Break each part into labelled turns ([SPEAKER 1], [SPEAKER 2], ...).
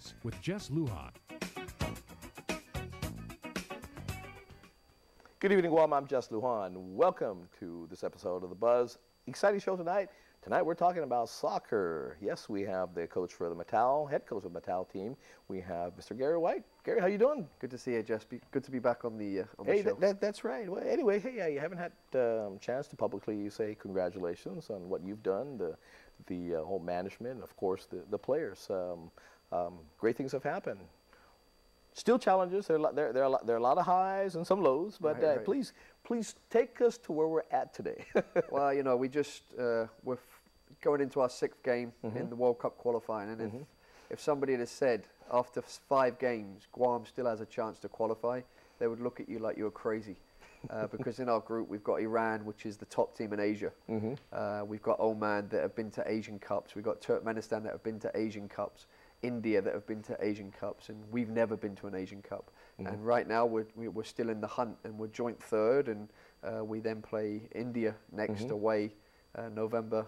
[SPEAKER 1] Buzz with Jess Lujan.
[SPEAKER 2] Good evening, Guam. I'm Jess Lujan. Welcome to this episode of The Buzz. Exciting show tonight. Tonight we're talking about soccer. Yes, we have the coach for the Mattel, head coach of the Mattel team. We have Mr. Gary White. Gary, how you doing?
[SPEAKER 3] Good to see you, Jess. Good to be back on the
[SPEAKER 2] Hey,
[SPEAKER 3] show.
[SPEAKER 2] that's right. Well, anyway, hey, you haven't had chance to publicly say congratulations on what you've done, the whole management, and of course the players. Great things have happened. Still challenges. There are a lot of highs and some lows, but
[SPEAKER 3] right.
[SPEAKER 2] please take us to where we're at today.
[SPEAKER 3] Well, you know, we just we're going into our 6th game in the World Cup qualifying, and if somebody had said after 5 games Guam still has a chance to qualify, they would look at you like you were crazy. Because in our group we've got Iran, which is the top team in Asia. We've got Oman that have been to Asian Cups. We've got Turkmenistan that have been to Asian Cups. India that have been to Asian Cups, and we've never been to an Asian Cup. And right now we're still in the hunt, and we're joint 3rd, and we then play India next away November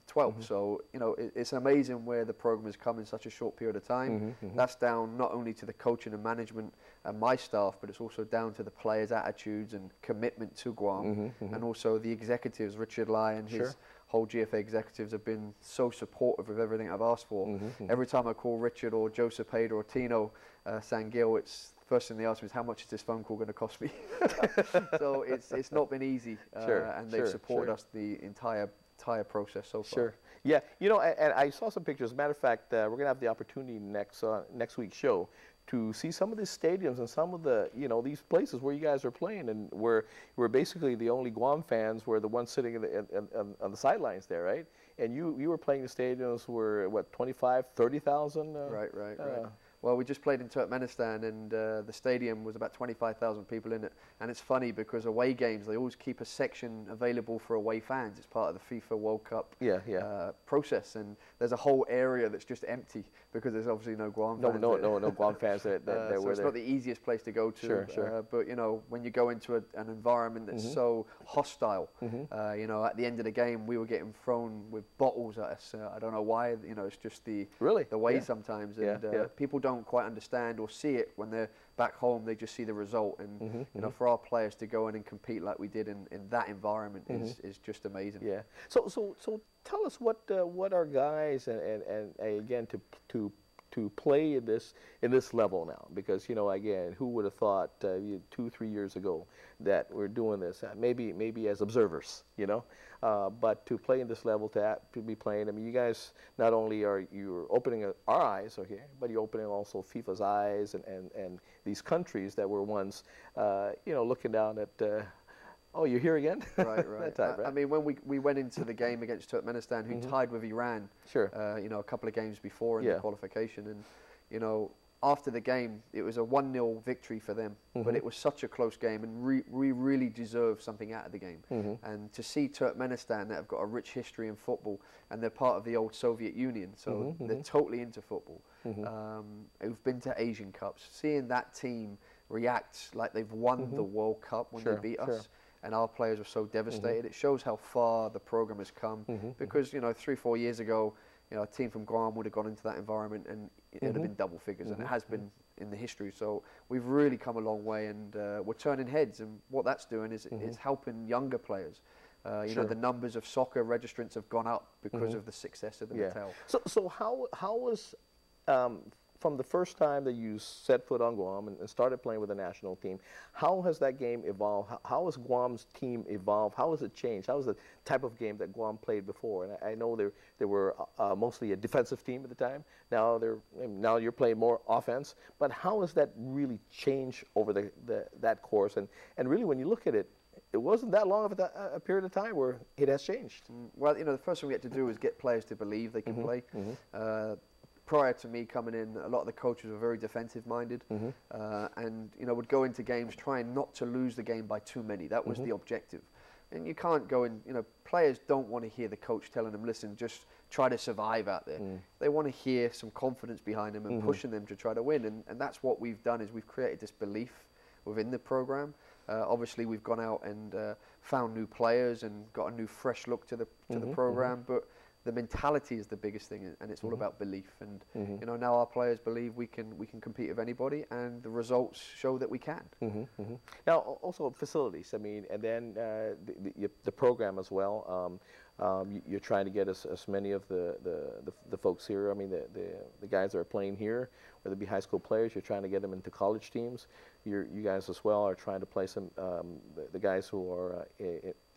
[SPEAKER 3] 12th. So, you know, it's amazing where the program has come in such a short period of time. That's down not only to the coaching and management and my staff, but it's also down to the players' attitudes and commitment to Guam, and also the executives. Richard Lai and his whole GFA executives have been so supportive of everything I've asked for. Every time I call Richard or Joe Cepeda or Tino Sangil, it's first thing they ask me is, how much is this phone call going to cost me? So it's not been easy, and they've supported us the entire process so far.
[SPEAKER 2] Yeah, you know, and I saw some pictures. As a matter of fact, we're going to have the opportunity next week's show to see some of these stadiums and some of the, you know, these places where you guys are playing, and we're basically the only Guam fans were the ones sitting on the sidelines there, right? And you were playing the stadiums were what, 25, 30,000?
[SPEAKER 3] Right. Well, we just played in Turkmenistan, and the stadium was about 25,000 people in it. And it's funny because away games, they always keep a section available for away fans. It's part of the FIFA World Cup process. And there's a whole area that's just empty because there's obviously no Guam fans.
[SPEAKER 2] No Guam fans that
[SPEAKER 3] so
[SPEAKER 2] were
[SPEAKER 3] it's
[SPEAKER 2] there.
[SPEAKER 3] not the easiest place to go to. But, you know, when you go into an environment that's so hostile, you know, at the end of the game, we were getting thrown with bottles at us. I don't know why. You know, it's just the way sometimes. And people don't quite understand or see it when they're back home. They just see the result, and you know, for our players to go in and compete like we did in that environment is just amazing.
[SPEAKER 2] Yeah. So tell us what our guys and again to play in this level now, because, you know, again, who would have thought 2-3 years ago that we're doing this, maybe as observers, you know, but to play in this level, to be playing, I mean, you guys not only are you opening our eyes here, but you're opening also FIFA's eyes and these countries that were once, you know, looking down at. Oh, you're here again?
[SPEAKER 3] Right.
[SPEAKER 2] That type, right?
[SPEAKER 3] I mean, when we went into the game against Turkmenistan, who tied with Iran, you know, a couple of games before in the qualification, and, you know, after the game, it was a 1-0 victory for them, but it was such a close game, and we really deserved something out of the game. And to see Turkmenistan, that have got a rich history in football, and they're part of the old Soviet Union, so they're totally into football, who've been to Asian Cups, seeing that team react like they've won the World Cup when they beat us, and our players were so devastated. It shows how far the program has come, because, you know, 3-4 years ago, you know, a team from Guam would have gone into that environment and it would have been double figures, and it has been in the history. So we've really come a long way, and we're turning heads, and what that's doing is helping younger players. You know, the numbers of soccer registrants have gone up because of the success of the Mattel.
[SPEAKER 2] So how was from the first time that you set foot on Guam and started playing with the national team, how has that game evolved? How has Guam's team evolved? How has it changed? How was the type of game that Guam played before? And I know they were mostly a defensive team at the time. Now you're playing more offense. But how has that really changed over that course? And really, when you look at it, it wasn't that long of a period of time where it has changed.
[SPEAKER 3] Well, you know, the first thing we had to do was get players to believe they can play. Prior to me coming in, a lot of the coaches were very defensive-minded, and, you know, would go into games trying not to lose the game by too many. That was the objective. And you can't go in, you know, players don't want to hear the coach telling them, listen, just try to survive out there. They want to hear some confidence behind them and pushing them to try to win. And that's what we've done, is we've created this belief within the program. Obviously, we've gone out and found new players and got a new fresh look to the program, but the mentality is the biggest thing, and it's all about belief. And you know, now our players believe we can compete with anybody, and the results show that we can.
[SPEAKER 2] Now, also facilities. I mean, and then the program as well. You're trying to get as many of the folks here. I mean, the guys that are playing here, whether it be high school players, you're trying to get them into college teams. You guys as well are trying to play some the guys who are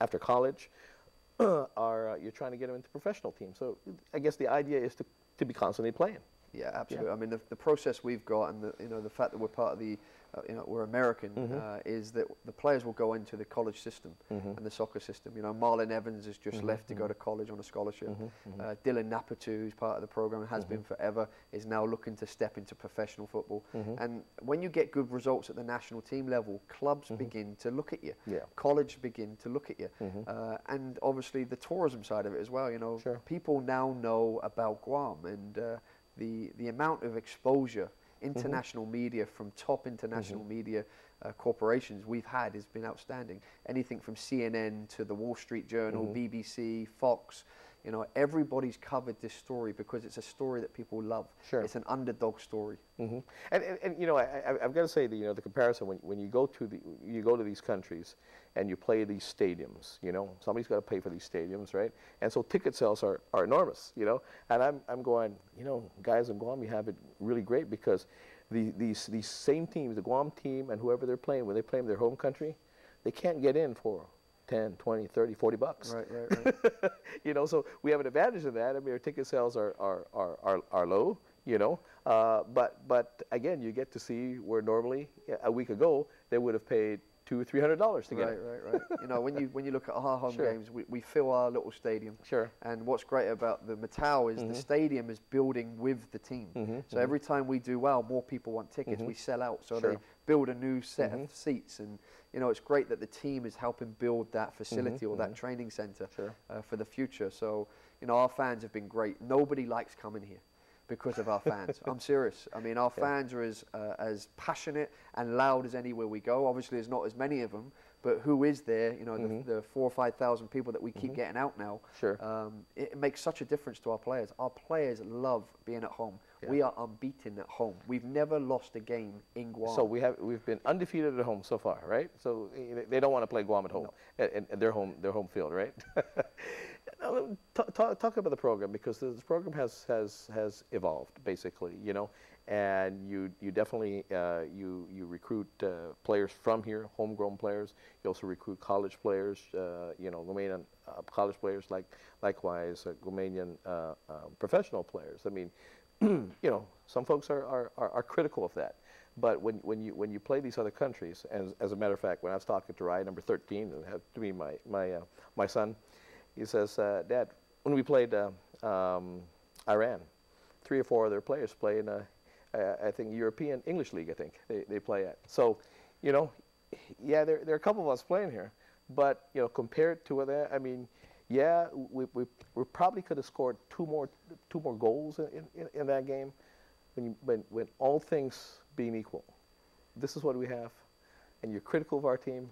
[SPEAKER 2] after college. You're trying to get them into professional teams. So I guess the idea is to be constantly playing.
[SPEAKER 3] Yeah, absolutely. I mean, the process we've got, and the fact that we're part of the, we're American, is that the players will go into the college system and the soccer system. You know, Marlon Evans has just left to go to college on a scholarship. Dylan Napatu, who's part of the program and has been forever, is now looking to step into professional football. And when you get good results at the national team level, clubs begin to look at you. College begin to look at you. And obviously the tourism side of it as well. You know, people now know about Guam, and the amount of exposure, international media from top international media corporations we've had has been outstanding. Anything from CNN to the Wall Street Journal, BBC, Fox, you know, everybody's covered this story because it's a story that people love. It's an underdog story.
[SPEAKER 2] And you know, I've got to say the comparison when you go to these countries and you play these stadiums, you know, somebody's got to pay for these stadiums, right? And so ticket sales are enormous, you know. And I'm going, you know, guys in Guam, you have it really great because these same teams, the Guam team and whoever they're playing, when they play in their home country, they can't get in for 10, 20, 30, 40 bucks.
[SPEAKER 3] Right.
[SPEAKER 2] You know, so we have an advantage in that. I mean, our ticket sales are low, you know. But again, you get to see where normally a week ago they would have paid $200 or $300 to get it.
[SPEAKER 3] Right. You know, when you look at our home games, we fill our little stadium. And what's great about the Matau is the stadium is building with the team. So every time we do well, more people want tickets. We sell out, so they build a new set of seats. And you know, it's great that the team is helping build that facility or that training center for the future. So you know, our fans have been great. Nobody likes coming here because of our fans. I'm serious. I mean, our fans are as passionate and loud as anywhere we go. Obviously, there's not as many of them, but who is there? You know, the 4,000 or 5,000 people that we keep getting out now. It makes such a difference to our players. Our players love being at home. We are unbeaten at home. We've never lost a game in Guam.
[SPEAKER 2] So we've been undefeated at home so far, right? So they don't want to play Guam at home, at their home field, right? Now, talk about the program, because this program has evolved basically, you know, and you definitely you recruit players from here, homegrown players. You also recruit college players, you know, Guamanian college players, likewise Guamanian professional players. I mean, you know, some folks are critical of that, but when you play these other countries, and as a matter of fact, when I was talking to Ryan, number 13, and had to be my son, he says, Dad, when we played Iran, 3 or 4 other players play in I think European English League. I think they play at. So, you know, yeah, there are a couple of us playing here, but you know, compared to that, I mean, yeah, we probably could have scored two more goals in that game. When all things being equal, this is what we have, and you're critical of our team.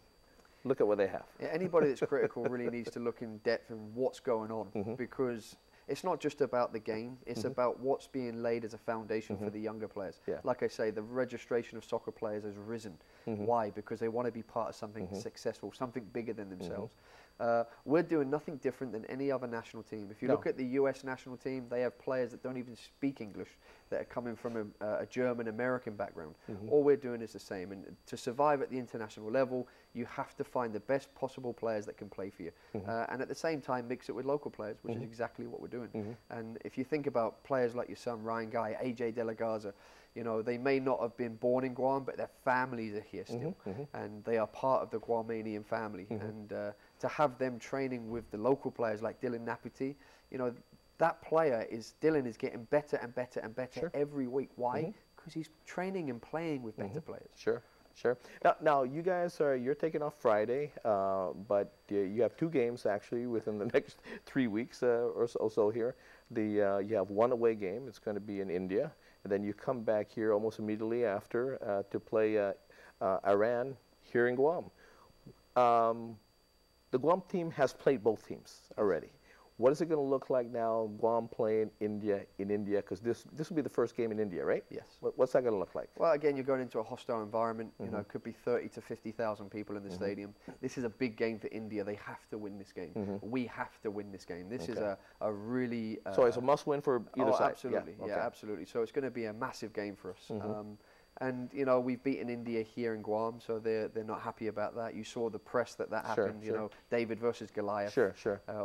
[SPEAKER 2] Look at what they have.
[SPEAKER 3] Yeah, anybody that's critical really needs to look in depth in what's going on, because it's not just about the game, it's about what's being laid as a foundation for the younger players. Like I say, the registration of soccer players has risen. Why? Because they want to be part of something successful, something bigger than themselves. We're doing nothing different than any other national team. If you look at the US national team, they have players that don't even speak English, that are coming from a German-American background. All we're doing is the same. And to survive at the international level, you have to find the best possible players that can play for you. And at the same time, mix it with local players, which is exactly what we're doing. And if you think about players like your son, Ryan Guy, AJ De La Garza, you know, they may not have been born in Guam, but their families are here still. And they are part of the Guamanian family. And to have them training with the local players like Dylan Naputi, you know, that player Dylan is getting better and better and better every week. Why? Because he's training and playing with better players.
[SPEAKER 2] Sure. Now you guys you're taking off Friday, but you have 2 games actually within the next 3 weeks or so here. You have 1 away game. It's going to be in India, and then you come back here almost immediately after to play Iran here in Guam. The Guam team has played both teams already. What is it going to look like now, Guam playing India in India? Because this will be the first game in India, right?
[SPEAKER 3] Yes.
[SPEAKER 2] What's that going to look like?
[SPEAKER 3] Well, again, you're going into a hostile environment. You know, it could be 30 to 50,000 people in the stadium. This is a big game for India. They have to win this game. We have to win this game. This is a really...
[SPEAKER 2] so it's a must-win for either side?
[SPEAKER 3] Absolutely. Yeah, absolutely. So it's going to be a massive game for us. And, you know, we've beaten India here in Guam, so they're not happy about that. You saw the press that happened, you know, David versus Goliath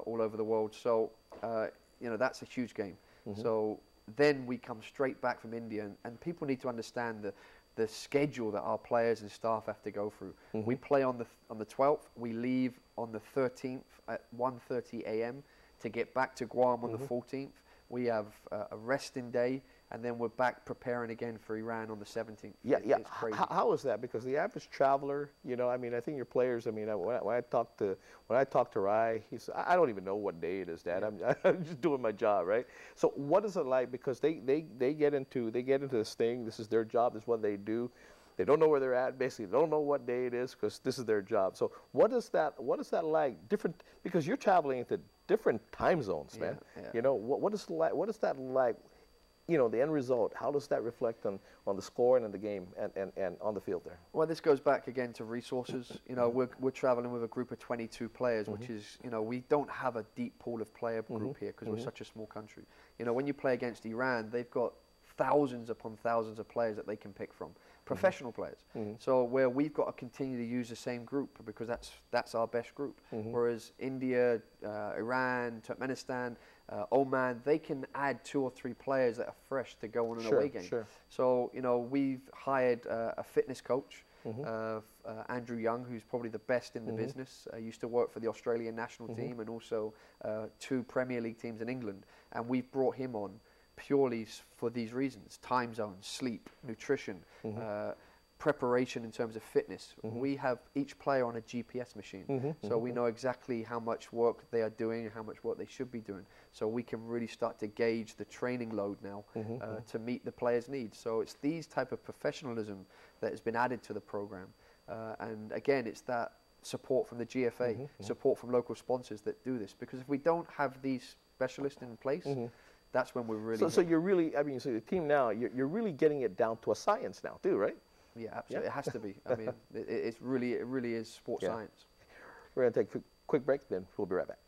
[SPEAKER 3] all over the world. So, you know, that's a huge game. So then we come straight back from India, and people need to understand the schedule that our players and staff have to go through. We play on the 12th. We leave on the 13th at 1:30 a.m. to get back to Guam on the 14th. We have a resting day, and then we're back preparing again for Iran on the 17th.
[SPEAKER 2] Yeah, yeah.
[SPEAKER 3] It's crazy.
[SPEAKER 2] How is that? Because the average traveler, you know, I mean, I think your players. I mean, when I talk to Rai, he said, I don't even know what day it is, Dad. I'm just doing my job, right? So what is it like? Because they get into this thing. This is their job. This is what they do. They don't know where they're at. Basically, they don't know what day it is because this is their job. So what is that like? Different, because you're traveling into different time zones, man.
[SPEAKER 3] Yeah.
[SPEAKER 2] You know, what is that like? You know, the end result, how does that reflect on the score and in the game and on the field there?
[SPEAKER 3] Well, this goes back again to resources. You know, we're traveling with a group of 22 players, which is, you know, we don't have a deep pool of player group here because we're such a small country. You know, when you play against Iran, they've got thousands upon thousands of players that they can pick from, professional players. So where we've got to continue to use the same group because that's our best group. Whereas India, Iran, Turkmenistan, Oman, they can add 2 or 3 players that are fresh to go on an away game. So, you know, we've hired a fitness coach, Andrew Young, who's probably the best in the business. Used to work for the Australian national team and also 2 Premier League teams in England. And we've brought him on purely for these reasons: time zones, sleep, nutrition, preparation in terms of fitness. We have each player on a GPS machine, so we know exactly how much work they are doing and how much work they should be doing. So we can really start to gauge the training load now to meet the players' needs. So it's these type of professionalism that has been added to the program. And again, it's that support from the GFA, support from local sponsors that do this. Because if we don't have these specialists in place, that's when we're really...
[SPEAKER 2] So you're really, I mean, so the team now, you're really getting it down to a science now too, right?
[SPEAKER 3] Yeah, absolutely. It has to be. I mean, it really is sports science.
[SPEAKER 2] We're going to take a quick break, then we'll be right back.